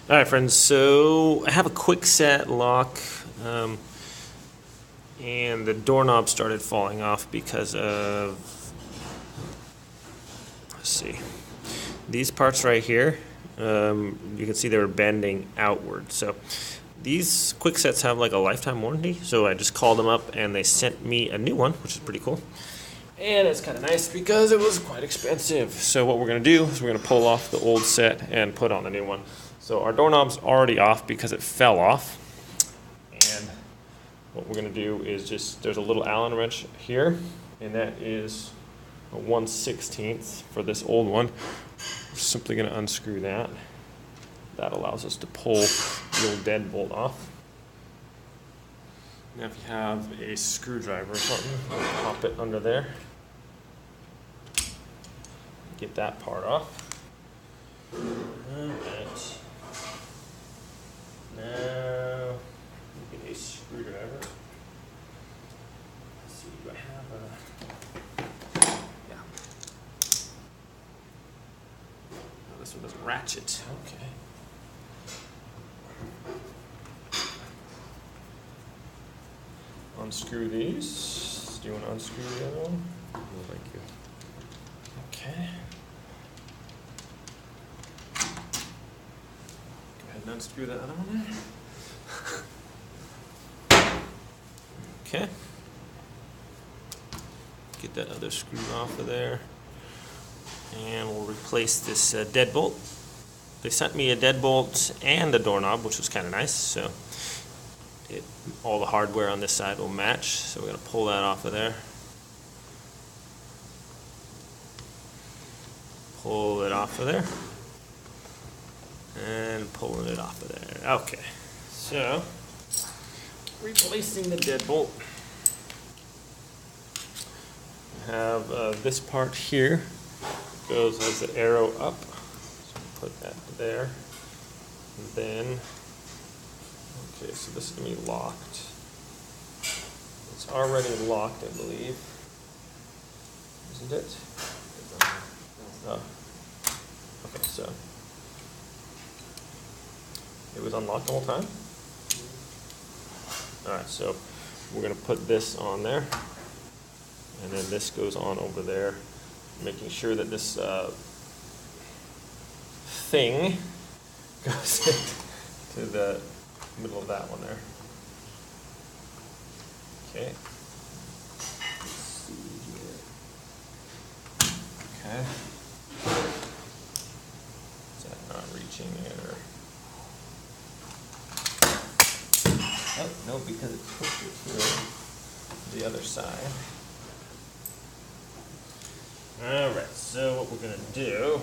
All right, friends, so I have a Kwikset lock, and the doorknob started falling off because of, let's see, these parts right here. You can see they were bending outward. So these Kwiksets have like a lifetime warranty, so I just called them up and they sent me a new one, which is pretty cool. And it's kind of nice because it was quite expensive. So what we're going to do is we're going to pull off the old set and put on the new one. So our doorknob's already off because it fell off. And what we're going to do is just, there's a little Allen wrench here, and that is a 1/16 for this old one. We're simply going to unscrew that. That allows us to pull the old deadbolt off. Now if you have a screwdriver or something, pop it under there. Get that part off. Alright. Now, get a screwdriver. Let's see, do I have a... Yeah. Oh, this one doesn't ratchet. Okay. Unscrew these. Do you want to unscrew the other one? No, thank you. Okay. Go ahead and unscrew that other one there. Okay. Get that other screw off of there. And we'll replace this deadbolt. They sent me a deadbolt and a doorknob, which was kind of nice. So all the hardware on this side will match. So we're going to pull that off of there. Pull it off of there. And pulling it off of there. Okay. So, replacing the deadbolt. We have this part here. Goes as the arrow up. So put that there. And then, okay, so this is going to be locked. It's already locked, I believe. Isn't it? Oh. Okay, so it was unlocked the whole time? Alright, so we're going to put this on there, and then this goes on over there, making sure that this thing goes into the middle of that one there. Okay. Let's see here. Okay. Is that not reaching it, or? Oh, no, because it pushed it through the other side. Alright, so what we're going to do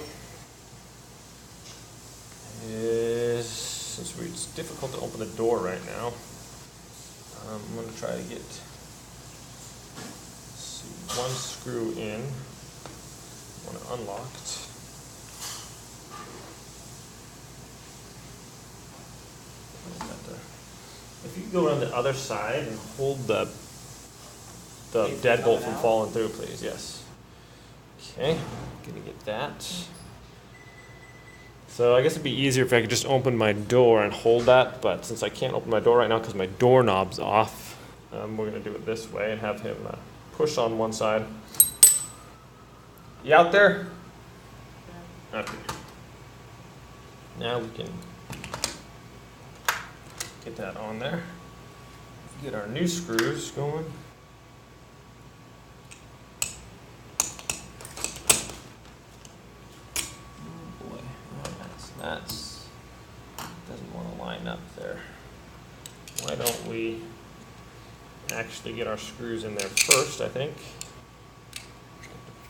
is, since it's difficult to open the door right now, I'm going to try to get one screw in, one unlocked. If you go around the other side and hold the deadbolt from falling through, please. Yes. Okay, gonna get that. So I guess it'd be easier if I could just open my door and hold that, but since I can't open my door right now because my doorknob's off, we're gonna do it this way and have him push on one side. You out there? Okay. Now we can get that on there. Get our new screws going. Oh boy, that's doesn't want to line up there. Why don't we actually get our screws in there first, I think.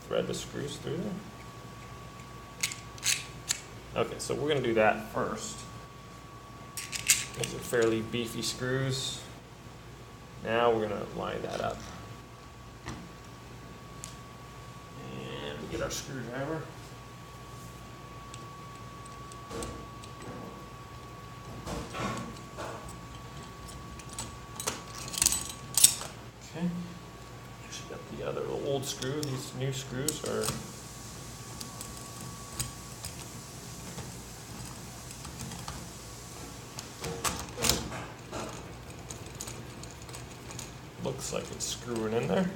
Thread the screws through there. Okay, so we're going to do that first. Those are fairly beefy screws. Now we're going to line that up. And we get our screwdriver. Okay. Actually got the other old screw. These new screws are looks like it's screwing in there.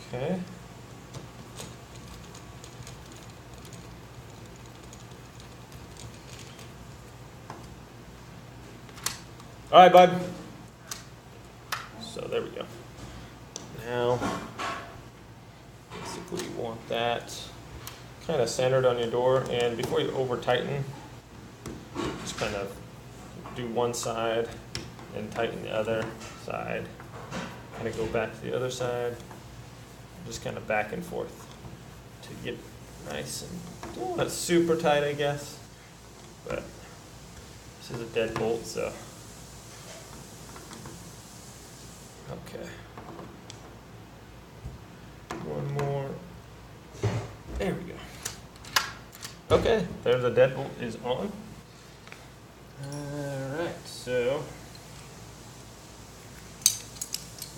Okay. All right, bud. So there we go. Now, basically you want that kind of centered on your door, and before you over tighten, just kind of do one side and tighten the other side. Kind of go back to the other side, just kind of back and forth to get nice and don't want it super tight, I guess, but this is a deadbolt, so. Okay. One more. There we go. Okay, there the deadbolt is on. Alright, so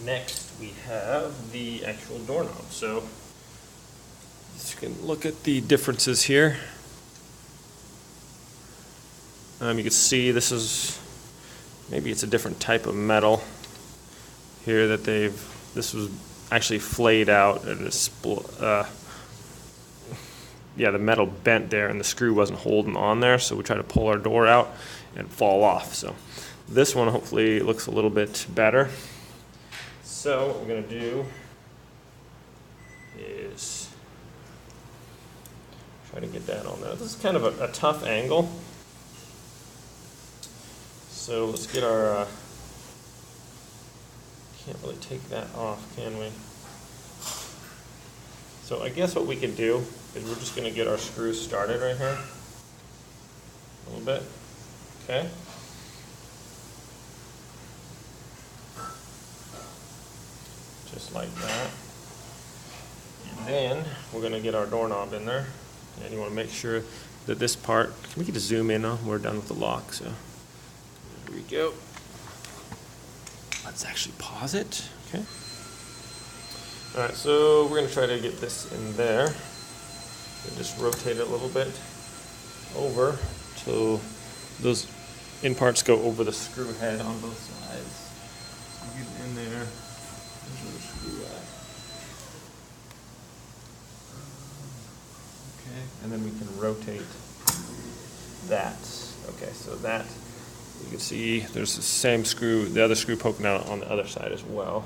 next we have the actual doorknob. So you can look at the differences here. You can see this is, maybe it's a different type of metal here that this was actually flayed out and yeah, the metal bent there and the screw wasn't holding on there, so we try to pull our door out and fall off. So this one hopefully looks a little bit better. So what we're going to do is try to get that on there. This is kind of a tough angle. So let's get our, can't really take that off, can we? So I guess what we could do is we're just going to get our screws started right here. A little bit. Okay. Just like that. And then we're going to get our doorknob in there. And you want to make sure that this part, can we get a zoom in on? We're done with the lock, so there we go. Let's actually pause it. Okay. All right, so we're going to try to get this in there. And just rotate it a little bit over so those in parts go over the screw head on both sides. So get it in there. There's where the screw at. Okay, and then we can rotate that. Okay, so that, you can see there's the same screw, the other screw poking out on the other side as well.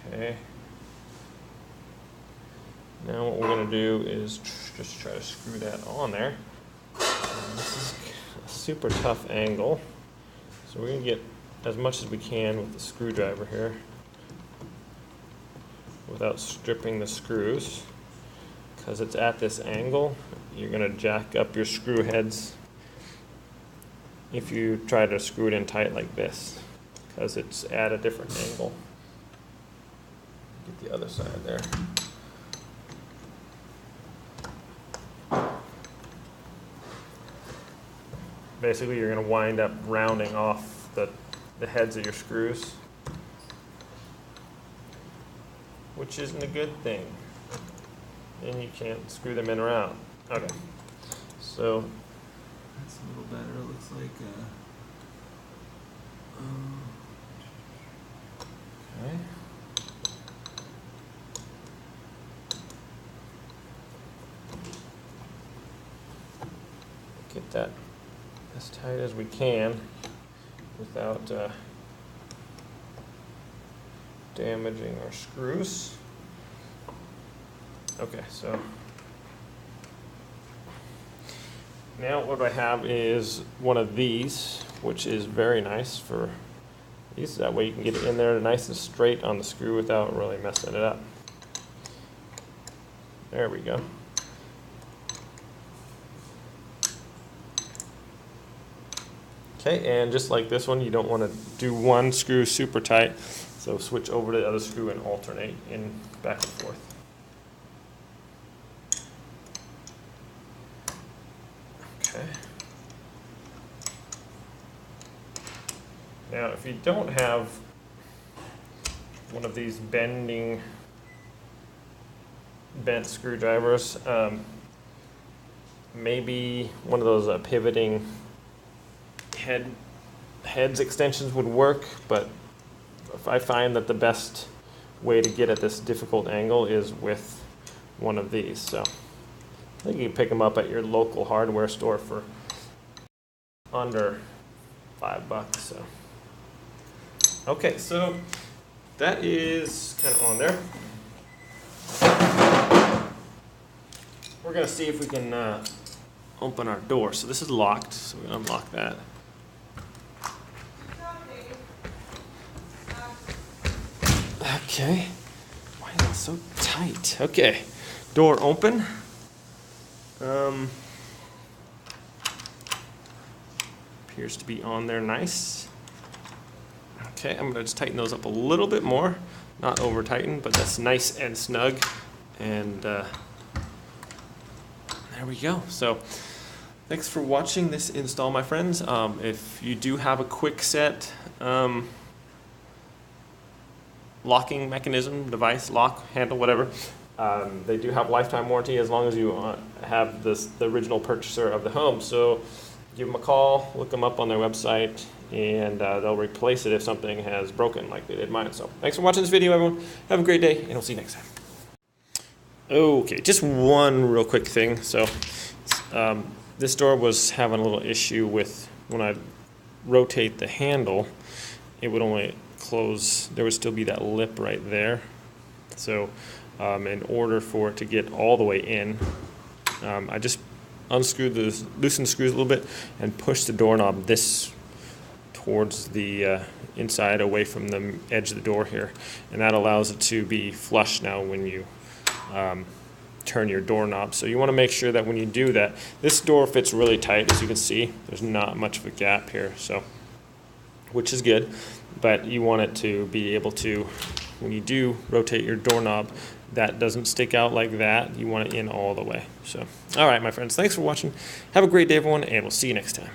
Okay. Now what we're going to do is just try to screw that on there. And this is a super tough angle, so we're going to get as much as we can with the screwdriver here without stripping the screws. Because it's at this angle, you're going to jack up your screw heads if you try to screw it in tight like this, because it's at a different angle. Get the other side there. Basically, you're going to wind up rounding off the heads of your screws, which isn't a good thing. Then you can't screw them in or out. Okay, so that's a little better. It looks like. Okay. Get that as tight as we can without damaging our screws. Okay, so now what I have is one of these, which is very nice for these. That way you can get it in there nice and straight on the screw without really messing it up. There we go. Okay, and just like this one, you don't want to do one screw super tight, so switch over to the other screw and alternate in back and forth. Okay. Now, if you don't have one of these bent screwdrivers, maybe one of those pivoting heads extensions would work, but I find that the best way to get at this difficult angle is with one of these. So I think you can pick them up at your local hardware store for under $5. So okay, so that is kind of on there. We're gonna see if we can open our door. So this is locked, so we're gonna unlock that. Okay, why is it so tight? Okay, door open. Appears to be on there nice. Okay, I'm gonna just tighten those up a little bit more. Not over tighten, but that's nice and snug. And there we go. So thanks for watching this install, my friends. If you do have a Kwikset locking mechanism, device, lock, handle, whatever, they do have lifetime warranty as long as you have the original purchaser of the home. So give them a call, look them up on their website, and they'll replace it if something has broken like they did mine. So thanks for watching this video, everyone. Have a great day, and we'll see you next time. Okay, just one real quick thing. So this door was having a little issue with when I rotate the handle, it would only close, there would still be that lip right there. So in order for it to get all the way in, I just unscrewed the, loosened the screws a little bit and pushed the doorknob this towards the inside away from the edge of the door here. And that allows it to be flush now when you turn your doorknob. So you want to make sure that when you do that, this door fits really tight, as you can see. There's not much of a gap here, so which is good, but you want it to be able to, when you do rotate your doorknob, that doesn't stick out like that. You want it in all the way. So all right, my friends, thanks for watching. Have a great day, everyone, and we'll see you next time.